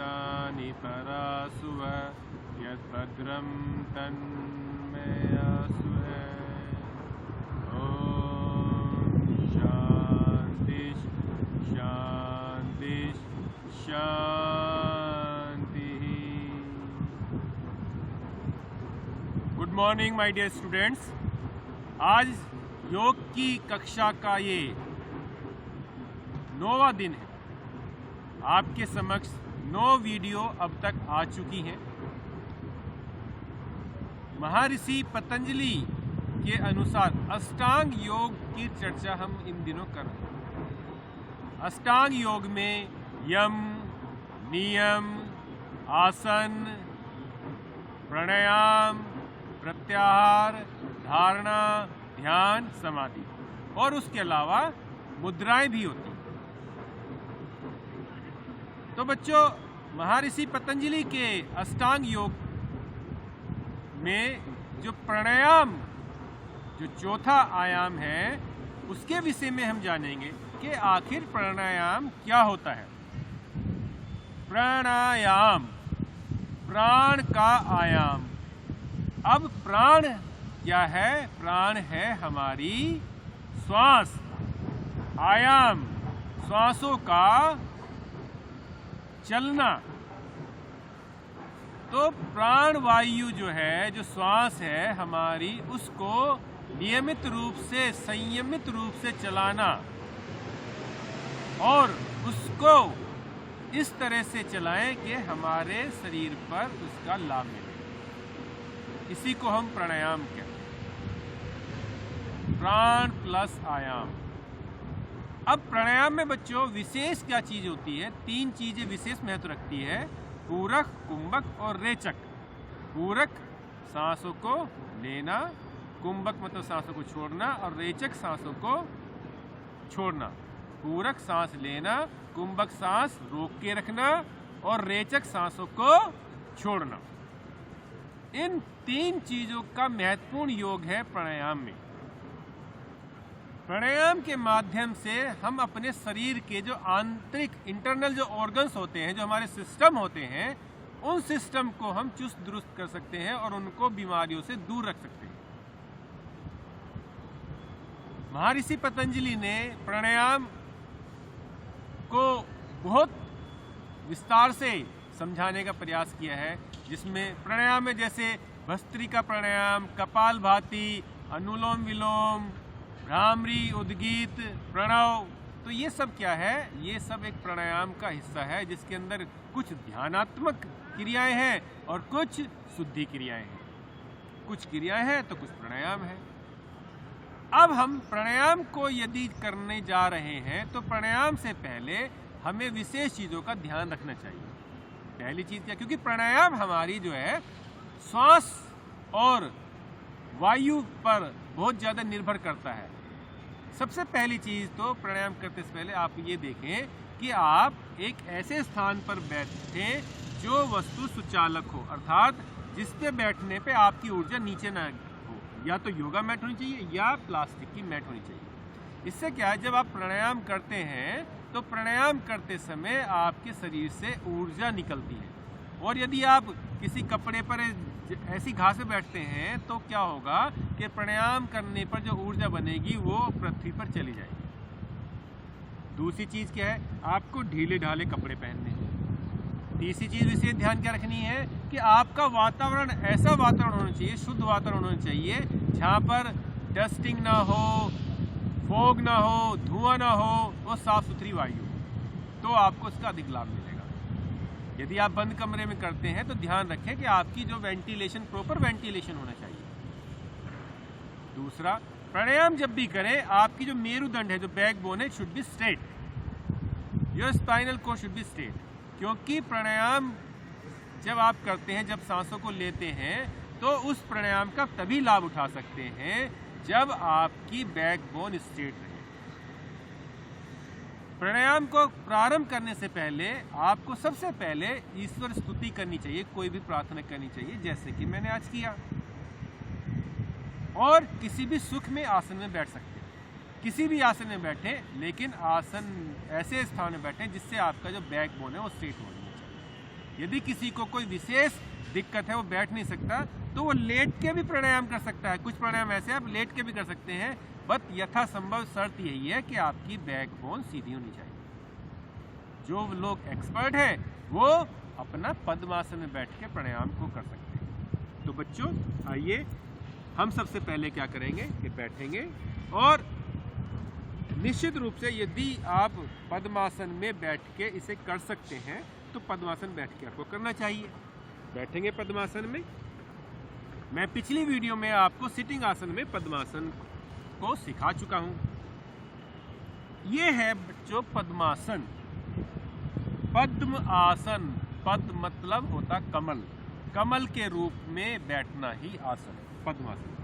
भद्राणि परासुव यद्भद्रं तन्मेयासु। ओम शांति शांति शांति। Good morning my dear students. आज योग की कक्षा का ये 9वां दिन है। आपके समक्ष 9 वीडियो अब तक आ चुकी हैं। महर्षि पतंजलि के अनुसार अष्टांग योग की चर्चा हम इन दिनों कर रहे हैं। अष्टांग योग में यम, नियम, आसन, प्राणायाम, प्रत्याहार, धारणा, ध्यान, समाधि और उसके अलावा मुद्राएं भी होती हैं। तो बच्चों, महर्षि पतंजलि के अष्टांग योग में जो प्राणायाम, जो चौथा आयाम है, उसके विषय में हम जानेंगे कि आखिर प्राणायाम क्या होता है। प्राणायाम, प्राण का आयाम। अब प्राण क्या है? प्राण है हमारी श्वास। आयाम, श्वासों का चलना। तो प्राण वायु जो है, जो श्वास है हमारी, उसको नियमित रूप से, संयमित रूप से चलाना और उसको इस तरह से चलाएं कि हमारे शरीर पर उसका लाभ मिले। इसी को हम प्राणायाम कहते हैं। प्राण प्लस आयाम। अब प्राणायाम में बच्चों विशेष क्या चीज होती है? 3 चीजें विशेष महत्व रखती है: पूरक, कुंभक और रेचक। पूरक सांसों को लेना, कुंभक मतलब सांसों को छोड़ना और रेचक सांसों को छोड़ना। पूरक सांस लेना, कुंभक सांस रोक के रखना और रेचक सांसों को छोड़ना। इन 3 चीजों का महत्वपूर्ण योग है प्राणायाम में। प्राणायाम के माध्यम से हम अपने शरीर के जो आंतरिक, इंटरनल जो ऑर्गन्स होते हैं, जो हमारे सिस्टम होते हैं, उन सिस्टम को हम चुस्त दुरुस्त कर सकते हैं और उनको बीमारियों से दूर रख सकते हैं। महर्षि पतंजलि ने प्राणायाम को बहुत विस्तार से समझाने का प्रयास किया है, जिसमें प्राणायाम में जैसे भस्त्रिका प्राणायाम, कपालभाति, अनुलोम विलोम, भ्रामरी, उद्गीत, प्रणव। तो ये सब क्या है? ये सब एक प्राणायाम का हिस्सा है, जिसके अंदर कुछ ध्यानात्मक क्रियाएं हैं और कुछ शुद्धि क्रियाएं हैं। कुछ क्रियाएं हैं तो कुछ प्राणायाम है। अब हम प्राणायाम को यदि करने जा रहे हैं तो प्राणायाम से पहले हमें विशेष चीजों का ध्यान रखना चाहिए। पहली चीज क्या? क्योंकि प्राणायाम हमारी जो है श्वास और वायु पर बहुत ज्यादा निर्भर करता है। सबसे पहली चीज तो प्राणायाम करते से पहले आप ये देखें कि आप एक ऐसे स्थान पर बैठें जो वस्तु सुचालक हो, अर्थात जिस पे बैठने पे आपकी ऊर्जा नीचे ना हो। या तो योगा मैट होनी चाहिए या प्लास्टिक की मैट होनी चाहिए। इससे क्या है, जब आप प्राणायाम करते हैं तो प्राणायाम करते समय आपके शरीर से ऊर्जा निकलती है। और यदि आप किसी कपड़े पर ऐसी घास पे बैठते हैं तो क्या होगा कि प्राणायाम करने पर जो ऊर्जा बनेगी वो पृथ्वी पर चली जाएगी। दूसरी चीज क्या है? आपको ढीले ढाले कपड़े पहनने हैं। तीसरी चीज विशेष ध्यान क्या रखनी है कि आपका वातावरण ऐसा वातावरण होना चाहिए, शुद्ध वातावरण होना चाहिए, जहाँ पर डस्टिंग ना हो, फॉग ना हो, धुआं ना हो, वो साफ सुथरी वायु, तो आपको इसका अधिक लाभ मिलेगा। यदि आप बंद कमरे में करते हैं तो ध्यान रखें कि आपकी जो वेंटिलेशन, प्रॉपर वेंटिलेशन होना चाहिए। दूसरा, प्राणायाम जब भी करें आपकी जो मेरुदंड है, जो बैकबोन है, should be straight. Your spinal code should be straight. क्योंकि प्राणायाम जब आप करते हैं, जब सांसों को लेते हैं, तो उस प्राणायाम का तभी लाभ उठा सकते हैं जब आपकी बैकबोन स्ट्रेट रहे। प्राणायाम को प्रारंभ करने से पहले आपको सबसे पहले ईश्वर स्तुति करनी चाहिए, कोई भी प्रार्थना करनी चाहिए, जैसे कि मैंने आज किया। और किसी भी सुख में आसन में बैठ सकते हैं। किसी भी आसन में बैठें, लेकिन आसन ऐसे स्थान में बैठें जिससे आपका जो बैकबोन है वो स्ट्रेट होना चाहिए। यदि किसी को कोई विशेष दिक्कत है, वो बैठ नहीं सकता, तो वो लेट के भी प्राणायाम कर सकता है। कुछ प्राणायाम ऐसे आप लेट के भी कर सकते हैं, बट यथासंभव शर्त यही है कि आपकी बैकबोन सीधी होनी चाहिए। जो लोग एक्सपर्ट हैं वो अपना पद्मासन में बैठ के प्राणायाम को कर सकते हैं। तो बच्चों आइए हम सबसे पहले क्या करेंगे कि बैठेंगे, और निश्चित रूप से यदि आप पद्मासन में बैठ के इसे कर सकते हैं तो पद्मासन बैठ के आपको करना चाहिए। बैठेंगे पद्मासन में। मैं पिछली वीडियो में आपको सिटिंग आसन में पद्मासन को सिखा चुका हूं। ये है बच्चों पद्मासन। पद्म आसन, पद्म मतलब होता कमल, कमल के रूप में बैठना ही आसन है पद्मासन।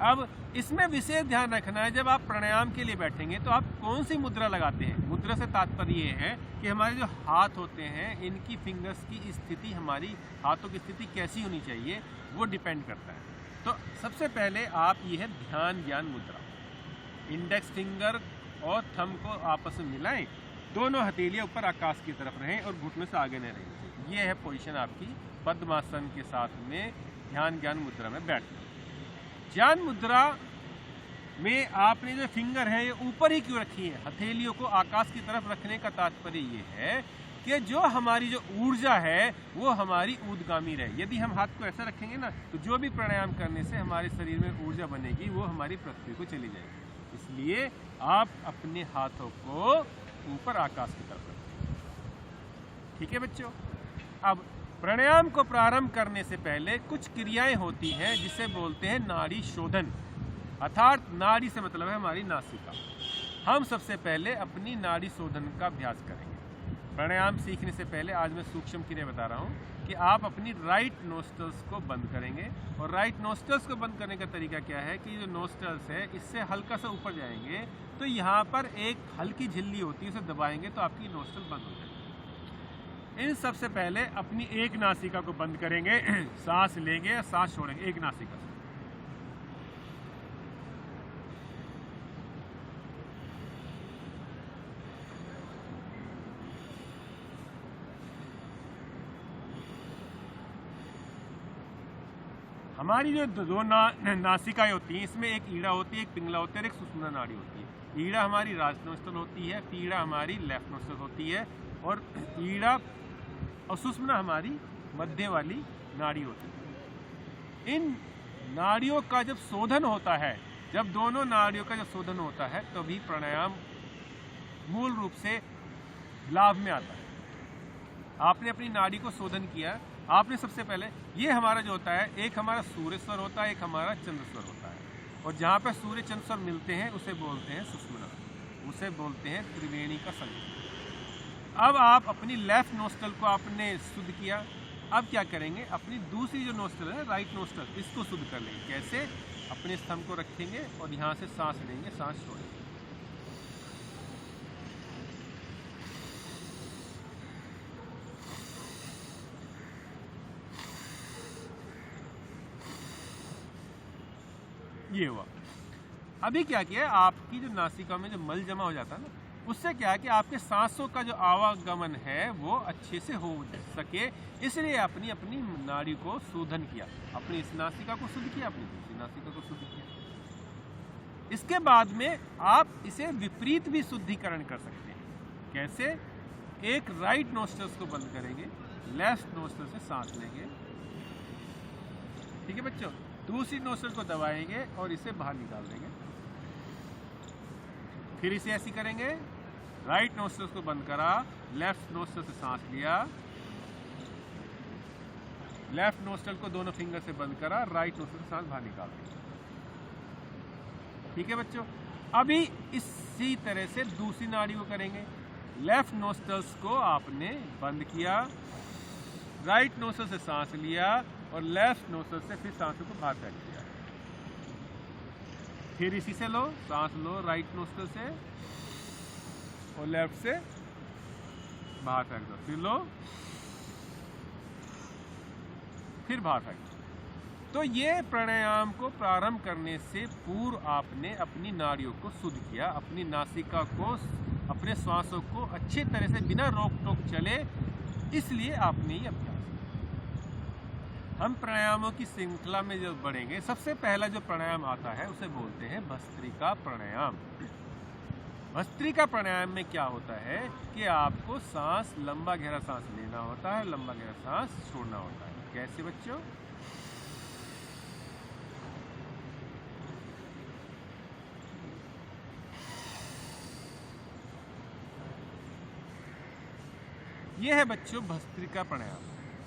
अब इसमें विशेष ध्यान रखना है, जब आप प्राणायाम के लिए बैठेंगे तो आप कौन सी मुद्रा लगाते हैं। मुद्रा से तात्पर्य ये है कि हमारे जो हाथ होते हैं, इनकी फिंगर्स की स्थिति, हमारी हाथों की स्थिति कैसी होनी चाहिए, वो डिपेंड करता है। तो सबसे पहले आप ये है ध्यान ज्ञान मुद्रा। इंडेक्स फिंगर और थंब को आपस में मिलाएं, दोनों हथेलियां ऊपर आकाश की तरफ रहें और घुटनों से आगे न रहें। ये है पोजीशन आपकी पद्मासन के साथ में ध्यान ज्ञान मुद्रा में बैठना। ज्ञान मुद्रा में आपने जो फिंगर है ये ऊपर ही क्यों रखी है, हथेलियों को आकाश की तरफ रखने का तात्पर्य ये है कि जो हमारी जो ऊर्जा है वो हमारी ऊर्ध्वगामी रहे। यदि हम हाथ को ऐसा रखेंगे ना, तो जो भी प्राणायाम करने से हमारे शरीर में ऊर्जा बनेगी वो हमारी पृथ्वी को चली जाएगी। इसलिए आप अपने हाथों को ऊपर आकाश की तरफ रखें। ठीक है बच्चों। अब प्राणायाम को प्रारंभ करने से पहले कुछ क्रियाएं होती हैं जिसे बोलते हैं नाड़ी शोधन, अर्थात नाड़ी से मतलब है हमारी नासिका। हम सबसे पहले अपनी नाड़ी शोधन का अभ्यास करेंगे। प्राणायाम सीखने से पहले आज मैं सूक्ष्म क्रिया बता रहा हूँ कि आप अपनी राइट नोस्ट्रल्स को बंद करेंगे। और राइट नोस्ट्रल्स को बंद करने का तरीका क्या है कि जो नोस्ट्रल्स है इससे हल्का सा ऊपर जाएंगे, तो यहाँ पर एक हल्की झिल्ली होती है, उसे दबाएंगे तो आपकी नोस्ट्रल बंद हो जाएगी। इन सबसे पहले अपनी एक नासिका को बंद करेंगे, सांस लेंगे और सांस छोड़ेंगे एक नासिका से। हमारी जो दो नासिकाएं होती हैं, इसमें एक ईड़ा होती है, एक पिंगला होती है, एक सुषुम्ना नाड़ी होती है। ईड़ा हमारी राइट नोस्ट्रल होती है, पीड़ा हमारी लेफ्ट नोस्ट्रल होती है, और ईड़ा और सुषुम्ना हमारी मध्य वाली नाड़ी होती है। इन नाड़ियों का जब शोधन होता है, जब दोनों नाड़ियों का जब शोधन होता है, तभी प्राणायाम मूल रूप से लाभ में आता है। आपने अपनी नाड़ी को शोधन किया, आपने सबसे पहले ये हमारा जो होता है, एक हमारा सूर्य स्वर होता है, एक हमारा चंद्र स्वर होता है, और जहाँ पे सूर्य चंद्र स्वर मिलते हैं उसे बोलते हैं सुषुम्ना, उसे बोलते हैं त्रिवेणी का संगम। अब आप अपनी लेफ्ट नोस्ट्रल को आपने शुद्ध किया। अब क्या करेंगे, अपनी दूसरी जो नोस्ट्रल है राइट नोस्ट्रल, इसको शुद्ध कर लेंगे। कैसे, अपने स्तंभ को रखेंगे और यहाँ से सांस लेंगे, सांस छोड़ेंगे। ये हुआ। अभी क्या किया, आपकी जो नासिका में जो मल जमा हो जाता है ना, उससे क्या है कि आपके सांसों का जो आवागमन है वो अच्छे से हो सके, इसलिए अपनी अपनी नाड़ी को शोधन किया। अपनी इस नासिका को शुद्ध किया, अपनी दूसरी नासिका को शुद्ध किया। इसके बाद में आप इसे विपरीत भी शुद्धिकरण कर सकते हैं। कैसे, एक राइट नोस्ट्रल्स को बंद करेंगे, लेफ्ट नोस्ट्रल से सांस लेंगे, ठीक है बच्चों, दूसरी नोस्ट्रल को दबाएंगे और इसे बाहर निकाल देंगे। फिर इसे ऐसी करेंगे, राइट नोस्ट्रल को बंद करा, लेफ्ट नोस्ट्रल से सांस लिया, लेफ्ट नोस्ट्रल को दोनों फिंगर से बंद करा, राइट नोस्ट्रल से सांस बाहर निकाल दी। ठीक है बच्चों। अभी इसी तरह से दूसरी नाड़ी को करेंगे। लेफ्ट नोस्ट्रल्स को आपने बंद किया, राइट नोस्ट्रल से सांस लिया और लेफ्ट नोस्ट्रल से फिर सांसों को बाहर फेंक दिया। फिर इसी से लो, सांस लो राइट नोस्ट्रल से और लेफ्ट से बाहर फेंक दो, फिर लो, फिर बाहर फेंक दो। तो ये प्राणायाम को प्रारंभ करने से पूर्व आपने अपनी नाड़ियों को शुद्ध किया, अपनी नासिका को, अपने श्वासों को अच्छी तरह से बिना रोक टोक चले इसलिए आपने ये अभ्यास किया। हम प्राणायामों की श्रृंखला में जो बढ़ेंगे, सबसे पहला जो प्राणायाम आता है उसे बोलते हैं भस्त्रिका प्राणायाम। भस्त्रिका प्राणायाम में क्या होता है कि आपको सांस, लंबा गहरा सांस लेना होता है, लंबा गहरा सांस छोड़ना होता है। कैसे बच्चों? यह है बच्चों भस्त्रिका प्राणायाम।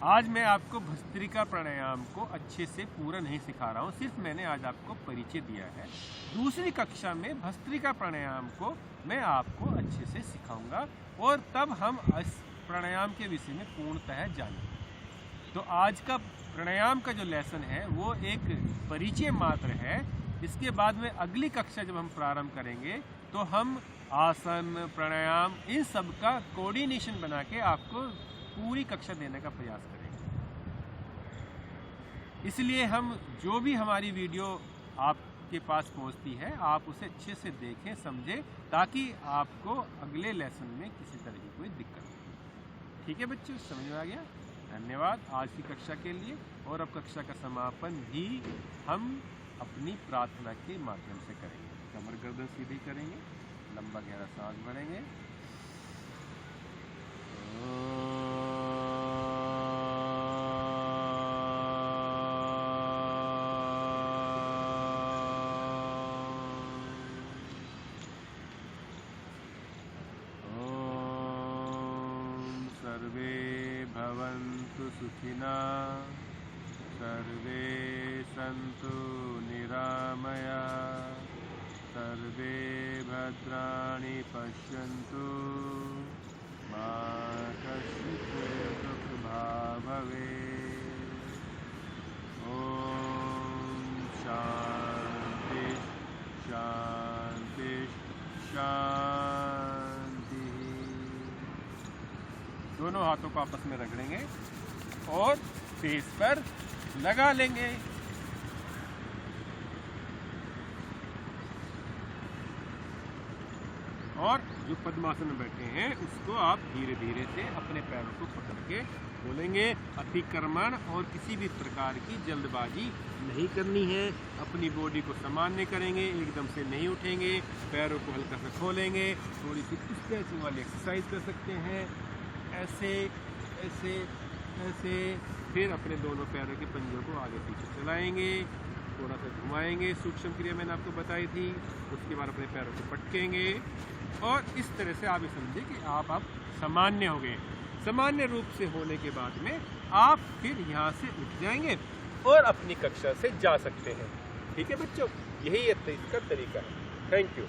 आज मैं आपको भस्त्रिका प्राणायाम को अच्छे से पूरा नहीं सिखा रहा हूँ, सिर्फ मैंने आज आपको परिचय दिया है। दूसरी कक्षा में भस्त्रिका प्राणायाम को मैं आपको अच्छे से सिखाऊंगा और तब हम इस प्राणायाम के विषय में पूर्णतः जानेंगे। तो आज का प्राणायाम का जो लेसन है वो एक परिचय मात्र है। इसके बाद में अगली कक्षा जब हम प्रारंभ करेंगे तो हम आसन, प्राणायाम, इन सब का कोऑर्डिनेशन बना के आपको पूरी कक्षा देने का प्रयास करेंगे। इसलिए हम जो भी हमारी वीडियो आपके पास पहुंचती है आप उसे अच्छे से देखें, समझें, ताकि आपको अगले लेसन में किसी तरह की कोई दिक्कत नहीं। ठीक है बच्चों, समझ में आ गया? धन्यवाद आज की कक्षा के लिए। और अब कक्षा का समापन भी हम अपनी प्रार्थना के माध्यम से करेंगे। कमर गर्दन सीधी करेंगे, लंबा गहरा सांस भरेंगे। सर्वे भवन्तु सुखिनः, सर्वे सन्तु निरामयाः, सर्वे भद्राणि पश्यन्तु, मा कश्चित् दुःखभाग् भवेत्। ॐ शान्ति शान्ति शान्ति। दोनों हाथों को आपस में रगड़ेंगे और फेस पर लगा लेंगे। और जो पद्मासन में बैठे हैं उसको आप धीरे धीरे से अपने पैरों को पकड़ के बोलेंगे अतिक्रमण और किसी भी प्रकार की जल्दबाजी नहीं करनी है। अपनी बॉडी को सामान्य करेंगे, एकदम से नहीं उठेंगे, पैरों को हल्का सा खोलेंगे, थोड़ी सी स्ट्रेचिंग वाली एक्सरसाइज कर सकते हैं, ऐसे ऐसे ऐसे। फिर अपने दोनों पैरों के पंजों को आगे पीछे चलाएंगे, थोड़ा सा घुमाएंगे, सूक्ष्म क्रिया मैंने आपको बताई थी। उसके बाद अपने पैरों को पटकेंगे और इस तरह से आप ये समझे कि आप अब सामान्य हो गए। सामान्य रूप से होने के बाद में आप फिर यहाँ से उठ जाएंगे और अपनी कक्षा से जा सकते हैं। ठीक है बच्चों, यही इसका तरीका है। Thank you.